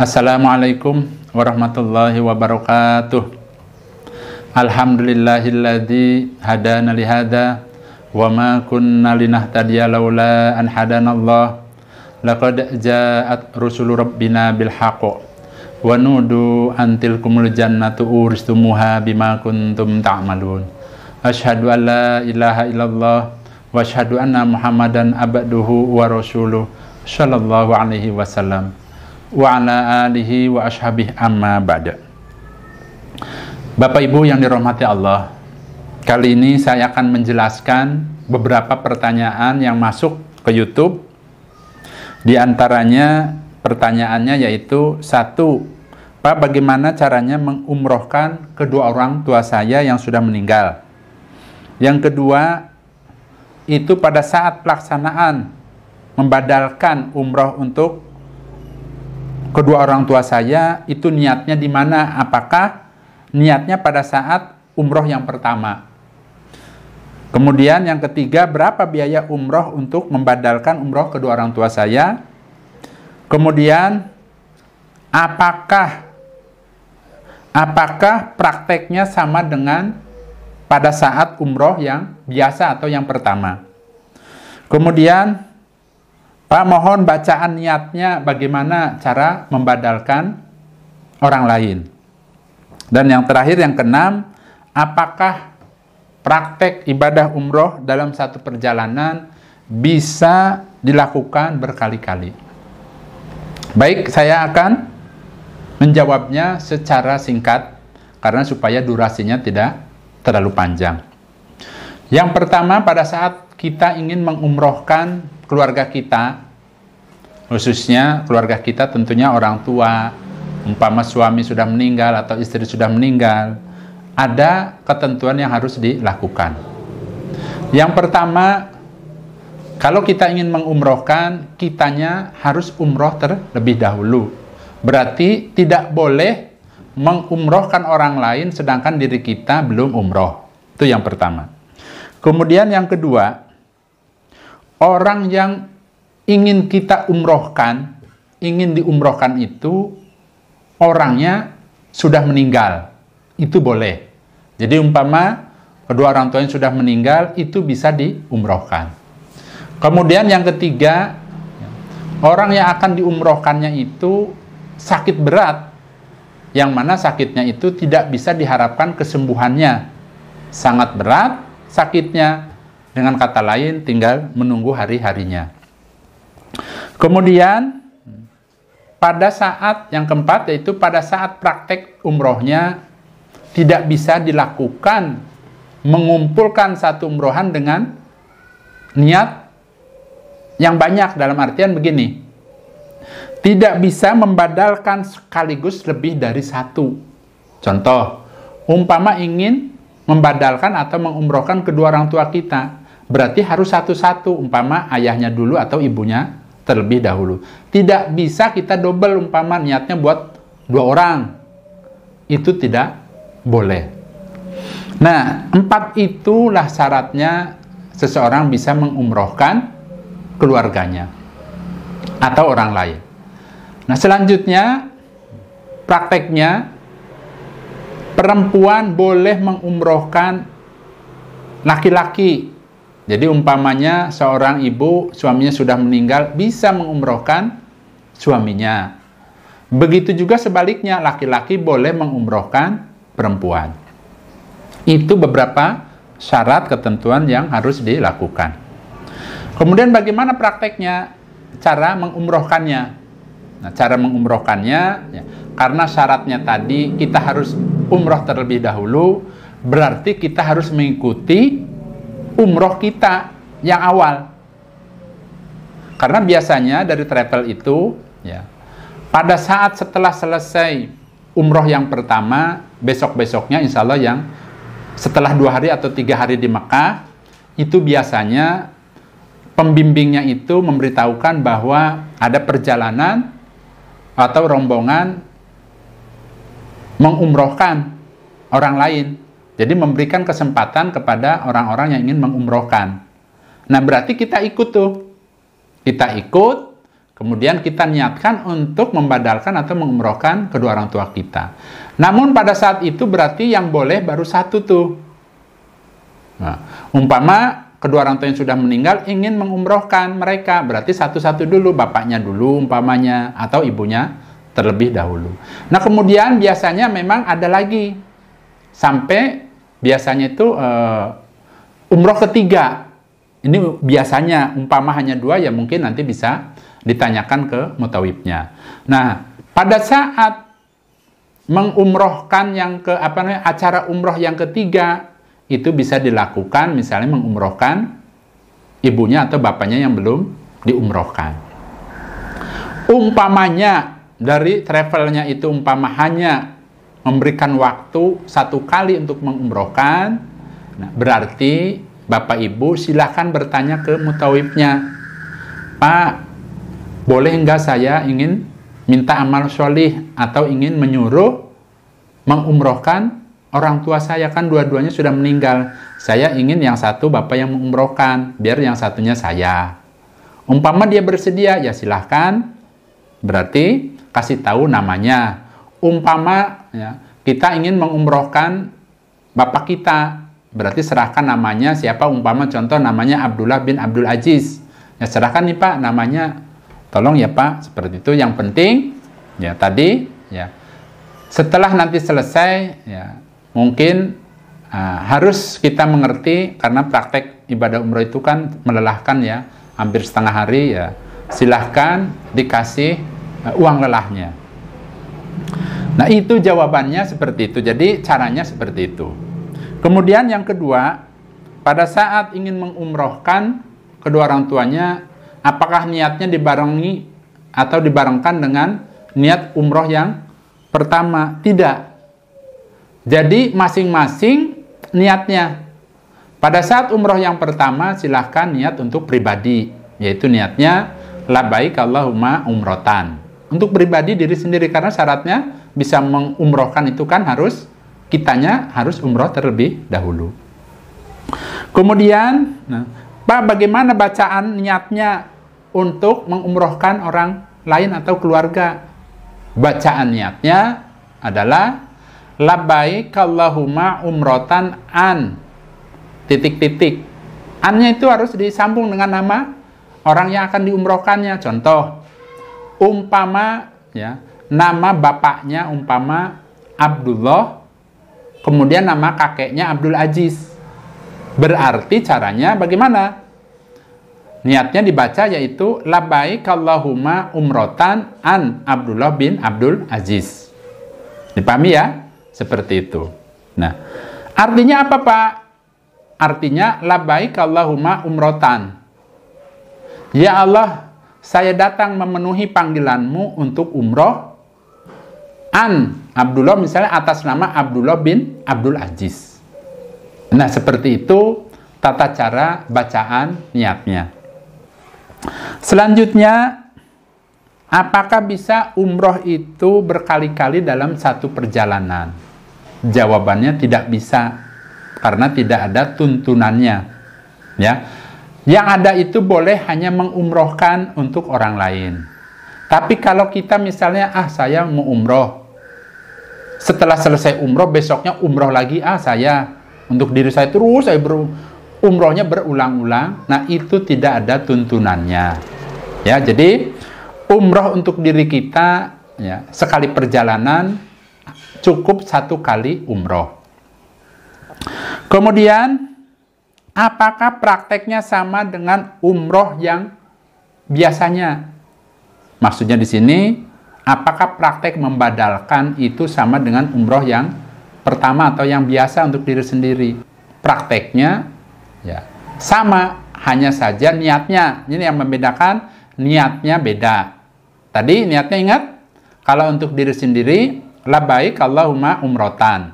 Assalamualaikum warahmatullahi wabarakatuh. Alhamdulillahilladzi hadana li hadza wa ma kunna linahtadiya laula an hadanallah. Laqad ja'at rusulu rabbina bil haqq wa nudu antil kumul jannatu uristumuha bima kuntum ta'malun. Asyhadu an la ilaha illallah wa asyhadu anna Muhammadan abduhu wa rasuluh sallallahu alaihi wasallam wa ala alihi wa ashabihi amma ba'da. Bapak Ibu yang dirahmati Allah, kali ini saya akan menjelaskan beberapa pertanyaan yang masuk ke YouTube. Di antaranya pertanyaannya yaitu, 1. Pak, bagaimana caranya mengumrohkan kedua orang tua saya yang sudah meninggal? Yang kedua, itu pada saat pelaksanaan membadalkan umroh untuk kedua orang tua saya, itu niatnya di mana? Apakah niatnya pada saat umroh yang pertama? Kemudian yang ketiga, berapa biaya umroh untuk membadalkan umroh kedua orang tua saya? Kemudian apakah prakteknya sama dengan pada saat umroh yang biasa atau yang pertama? Kemudian, Pak, mohon bacaan niatnya bagaimana cara membadalkan orang lain. Dan yang terakhir, yang keenam, apakah praktek ibadah umroh dalam satu perjalanan bisa dilakukan berkali-kali? Baik, saya akan menjawabnya secara singkat karena supaya durasinya tidak terlalu panjang. Yang pertama, pada saat kita ingin mengumrohkan keluarga kita, khususnya keluarga kita tentunya orang tua, umpama suami sudah meninggal atau istri sudah meninggal, ada ketentuan yang harus dilakukan. Yang pertama, kalau kita ingin mengumrohkan, kitanya harus umroh terlebih dahulu. Berarti tidak boleh mengumrohkan orang lain sedangkan diri kita belum umroh. Itu yang pertama. Kemudian yang kedua, orang yang ingin kita umrohkan, ingin diumrohkan itu orangnya sudah meninggal. Itu boleh. Jadi umpama kedua orang tuanya sudah meninggal, itu bisa diumrohkan. Kemudian yang ketiga, orang yang akan diumrohkannya itu sakit berat, yang mana sakitnya itu tidak bisa diharapkan kesembuhannya. Sangat berat sakitnya, dengan kata lain tinggal menunggu hari-harinya. Kemudian pada saat yang keempat, yaitu pada saat praktek umrohnya tidak bisa dilakukan mengumpulkan satu umrohan dengan niat yang banyak, dalam artian begini, tidak bisa membadalkan sekaligus lebih dari satu. Contoh, umpama ingin membadalkan atau mengumrohkan kedua orang tua kita, berarti harus satu-satu, umpama ayahnya dulu atau ibunya terlebih dahulu. Tidak bisa kita double, umpama niatnya buat 2 orang. Itu tidak boleh. Nah, 4 itulah syaratnya seseorang bisa mengumrohkan keluarganya atau orang lain. Nah, selanjutnya prakteknya perempuan boleh mengumrohkan laki-laki. Jadi umpamanya seorang ibu suaminya sudah meninggal, bisa mengumrohkan suaminya. Begitu juga sebaliknya, laki-laki boleh mengumrohkan perempuan. Itu beberapa syarat ketentuan yang harus dilakukan. Kemudian bagaimana prakteknya, cara mengumrohkannya? Nah, cara mengumrohkannya, ya, karena syaratnya tadi kita harus umroh terlebih dahulu, berarti kita harus mengikuti umroh kita yang awal. Karena biasanya dari travel itu, ya, pada saat setelah selesai umroh yang pertama, besok-besoknya insya Allah yang setelah 2 hari atau 3 hari di Mekah, itu biasanya pembimbingnya itu memberitahukan bahwa ada perjalanan atau rombongan mengumrohkan orang lain. Jadi memberikan kesempatan kepada orang-orang yang ingin mengumrohkan. Nah, berarti kita ikut tuh. Kita ikut, Kemudian kita niatkan untuk membadalkan atau mengumrohkan kedua orang tua kita. Namun pada saat itu berarti yang boleh baru satu tuh. Nah, umpama kedua orang tua yang sudah meninggal ingin mengumrohkan mereka, berarti satu-satu dulu, bapaknya dulu umpamanya, atau ibunya terlebih dahulu. Nah kemudian biasanya memang ada lagi, sampai biasanya itu umroh ketiga. Ini biasanya umpama hanya 2, ya mungkin nanti bisa ditanyakan ke mutawibnya. Nah, pada saat mengumrohkan yang acara umroh yang ketiga, itu bisa dilakukan misalnya mengumrohkan ibunya atau bapaknya yang belum diumrohkan. Umpamanya dari travelnya itu umpama hanya memberikan waktu 1 kali untuk mengumrohkan, nah, berarti Bapak Ibu silahkan bertanya ke mutawibnya, Pak, boleh enggak saya ingin minta amal sholih atau ingin menyuruh mengumrohkan orang tua saya, kan dua-duanya sudah meninggal. Saya ingin yang satu bapak yang mengumrohkan, biar yang satunya saya. Umpama dia bersedia, ya silahkan. Berarti kasih tahu namanya. Umpama ya, kita ingin mengumrohkan bapak kita, berarti serahkan namanya siapa. Umpama contoh namanya Abdullah bin Abdul Aziz. Ya serahkan nih Pak namanya. Tolong ya Pak, seperti itu. Yang penting ya tadi ya setelah nanti selesai ya mungkin harus kita mengerti, karena praktek ibadah umroh itu kan melelahkan ya, hampir setengah hari ya. Silahkan dikasih uang lelahnya. Nah itu jawabannya seperti itu. Jadi caranya seperti itu. Kemudian yang kedua, pada saat ingin mengumrohkan kedua orang tuanya, apakah niatnya dibarengi atau dibarengkan dengan niat umroh yang pertama? Tidak. Jadi masing-masing niatnya. Pada saat umroh yang pertama silahkan niat untuk pribadi, yaitu niatnya labbaik Allahumma umrotan. Untuk pribadi diri sendiri, karena syaratnya bisa mengumrohkan itu kan kitanya harus umroh terlebih dahulu. Kemudian, Pak, bagaimana bacaan niatnya untuk mengumrohkan orang lain atau keluarga? Bacaan niatnya adalah labbaik Allahumma umrotan an titik-titik. Annya itu harus disambung dengan nama orang yang akan diumrohkannya. Contoh, umpama ya, nama bapaknya umpama Abdullah, kemudian nama kakeknya Abdul Aziz. Berarti caranya bagaimana? Niatnya dibaca yaitu labbaik Allahumma umrotan an Abdullah bin Abdul Aziz. Dipahami ya? Seperti itu. Nah, artinya apa Pak? Artinya labbaik Allahumma umrotan. Ya Allah, saya datang memenuhi panggilanmu untuk umroh an Abdullah, misalnya atas nama Abdullah bin Abdul Aziz. Nah, seperti itu tata cara bacaan niatnya. Selanjutnya, apakah bisa umroh itu berkali-kali dalam satu perjalanan? Jawabannya tidak bisa, karena tidak ada tuntunannya. Ya, yang ada itu boleh hanya mengumrohkan untuk orang lain. Tapi kalau kita misalnya, saya mau umroh, setelah selesai umroh besoknya umroh lagi, saya untuk diri saya terus saya umrohnya berulang-ulang. Nah itu tidak ada tuntunannya. Ya, jadi umroh untuk diri kita ya, sekali perjalanan cukup 1 kali umroh. Kemudian apakah prakteknya sama dengan umroh yang biasanya? Maksudnya di sini, apakah praktek membadalkan itu sama dengan umroh yang pertama atau yang biasa untuk diri sendiri? Prakteknya ya sama, hanya saja niatnya. Ini yang membedakan, niatnya beda. Tadi niatnya ingat, kalau untuk diri sendiri labbaik Allahumma umrotan.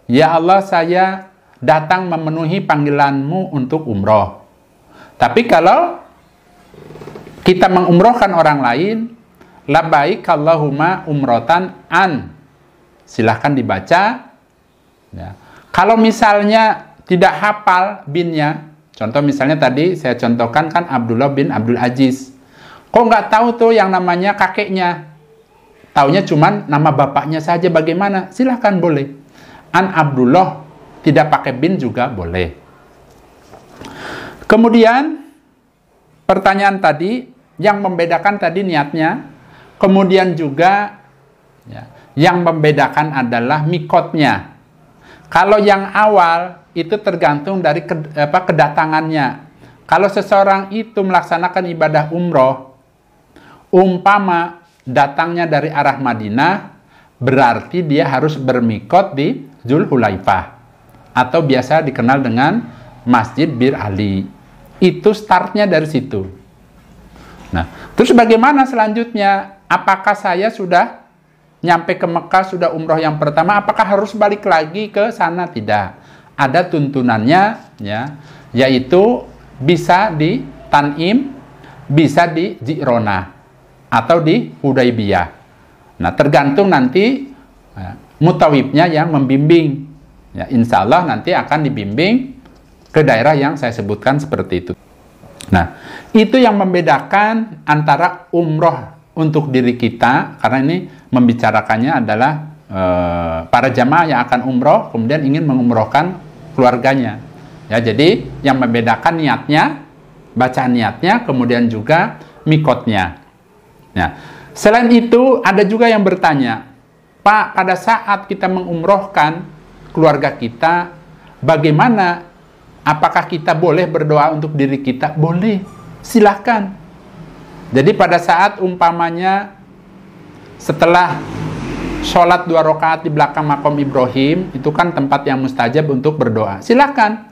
Ya Allah, saya datang memenuhi panggilanmu untuk umroh. Tapi kalau kita mengumrohkan orang lain, labbaik Allahumma umrotan an. Silahkan dibaca. Ya. Kalau misalnya tidak hafal binnya, contoh misalnya tadi saya contohkan kan Abdullah bin Abdul Aziz. Kok nggak tahu tuh yang namanya kakeknya? Taunya cuman nama bapaknya saja, bagaimana? Silahkan, boleh. An Abdullah, tidak pakai bin juga boleh. Kemudian, pertanyaan tadi, yang membedakan tadi niatnya, kemudian juga ya, yang membedakan adalah mikotnya. Kalau yang awal itu tergantung dari kedatangannya. Kalau seseorang itu melaksanakan ibadah umroh, umpama datangnya dari arah Madinah, berarti dia harus bermikot di Dzulhulaifah, atau biasa dikenal dengan Masjid Bir Ali. Itu startnya dari situ. Nah, terus bagaimana selanjutnya? Apakah saya sudah nyampe ke Mekah, sudah umroh yang pertama, apakah harus balik lagi ke sana? Tidak. Ada tuntunannya, ya, yaitu bisa di Tan'im, bisa di Ji'ronah, atau di Hudaybiyah. Nah, tergantung nanti mutawibnya yang membimbing. Ya, insya Allah nanti akan dibimbing ke daerah yang saya sebutkan seperti itu. Nah, itu yang membedakan antara umroh untuk diri kita, karena ini membicarakannya adalah para jamaah yang akan umroh, kemudian ingin mengumrohkan keluarganya. Ya, jadi yang membedakan niatnya, bacaan niatnya, kemudian juga mikotnya. Nah, selain itu ada juga yang bertanya, Pak, pada saat kita mengumrohkan keluarga kita, bagaimana? Apakah kita boleh berdoa untuk diri kita? Boleh, silahkan. Jadi pada saat umpamanya setelah sholat 2 rakaat di belakang makom Ibrahim, itu kan tempat yang mustajab untuk berdoa. Silahkan,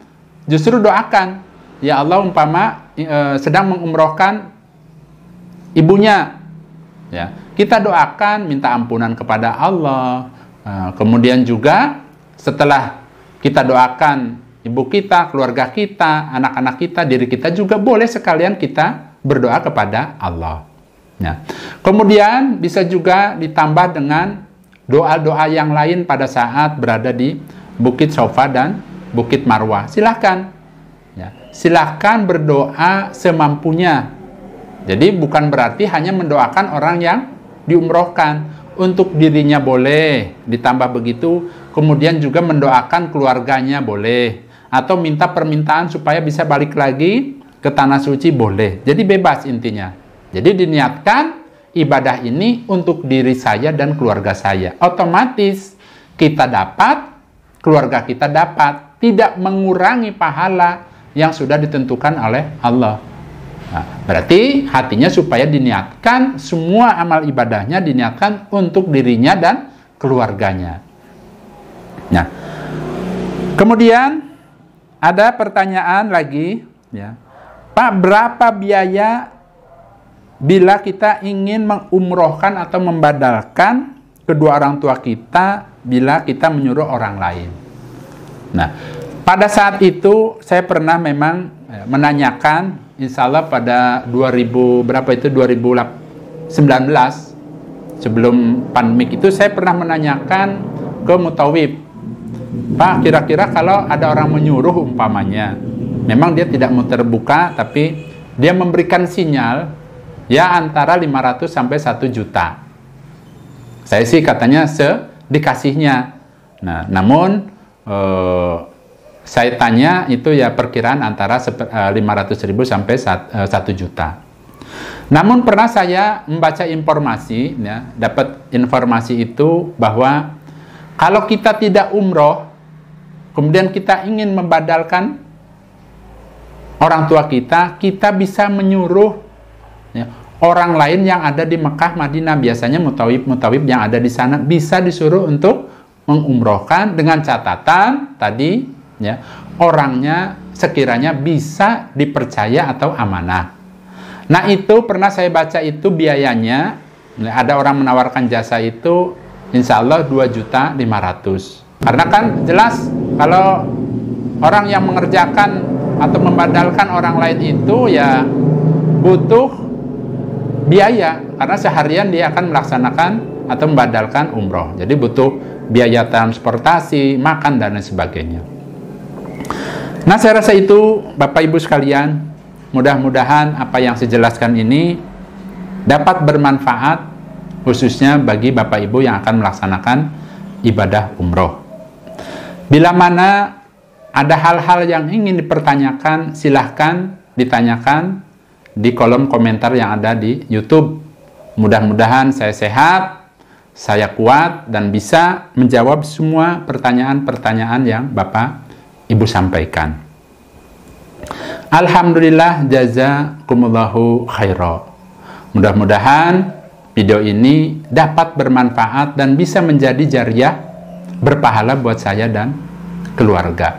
justru doakan. Ya Allah, umpama sedang mengumrohkan ibunya, ya, kita doakan minta ampunan kepada Allah. Kemudian juga setelah kita doakan ibu kita, keluarga kita, anak-anak kita, diri kita juga boleh sekalian kita berdoa kepada Allah. Nah, kemudian bisa juga ditambah dengan doa-doa yang lain pada saat berada di Bukit Sofa dan Bukit Marwah. Silahkan, ya, silahkan berdoa semampunya. Jadi bukan berarti hanya mendoakan orang yang diumrohkan. Untuk dirinya boleh, ditambah begitu. Kemudian juga mendoakan keluarganya boleh. Atau minta permintaan supaya bisa balik lagi ke Tanah Suci boleh. Jadi bebas intinya. Jadi diniatkan ibadah ini untuk diri saya dan keluarga saya. Otomatis kita dapat, keluarga kita dapat. Tidak mengurangi pahala yang sudah ditentukan oleh Allah. Nah, berarti hatinya supaya diniatkan, semua amal ibadahnya diniatkan untuk dirinya dan keluarganya. Nah, kemudian ada pertanyaan lagi, ya, Pak, berapa biaya bila kita ingin mengumrohkan atau membadalkan kedua orang tua kita bila kita menyuruh orang lain? Nah, pada saat itu saya pernah memang menanyakan, insya Allah pada 2019, sebelum pandemik itu saya pernah menanyakan ke mutawib, Pak, kira-kira kalau ada orang menyuruh umpamanya, memang dia tidak mau terbuka, tapi dia memberikan sinyal, ya antara 500 sampai 1 juta. Saya sih katanya dikasihnya. Nah, namun saya tanya itu ya perkiraan antara 500.000 sampai 1 juta. Namun pernah saya membaca informasi, ya, dapat informasi itu bahwa kalau kita tidak umroh, kemudian kita ingin membadalkan orang tua kita, kita bisa menyuruh, ya, orang lain yang ada di Mekah, Madinah, biasanya mutawib yang ada di sana bisa disuruh untuk mengumrohkan dengan catatan tadi, ya, orangnya sekiranya bisa dipercaya atau amanah. Nah, itu pernah saya baca itu biayanya, ada orang menawarkan jasa itu insya Allah 2.500.000. Karena kan jelas kalau orang yang mengerjakan atau membadalkan orang lain itu ya butuh biaya, karena seharian dia akan melaksanakan atau membadalkan umroh. Jadi butuh biaya transportasi, makan, dan lain sebagainya. Nah, saya rasa itu Bapak Ibu sekalian, mudah-mudahan apa yang saya jelaskan ini dapat bermanfaat khususnya bagi Bapak Ibu yang akan melaksanakan ibadah umroh. Bila mana ada hal-hal yang ingin dipertanyakan, silahkan ditanyakan di kolom komentar yang ada di YouTube. Mudah-mudahan saya sehat, saya kuat, dan bisa menjawab semua pertanyaan-pertanyaan yang Bapak Ibu sampaikan. Alhamdulillah, jazakumullahu khaira. Mudah-mudahan video ini dapat bermanfaat dan bisa menjadi jariah berpahala buat saya dan keluarga.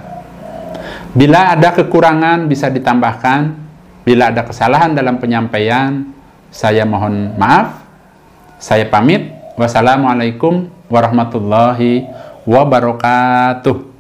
Bila ada kekurangan bisa ditambahkan, bila ada kesalahan dalam penyampaian, saya mohon maaf. Saya pamit. Wassalamualaikum warahmatullahi wabarakatuh.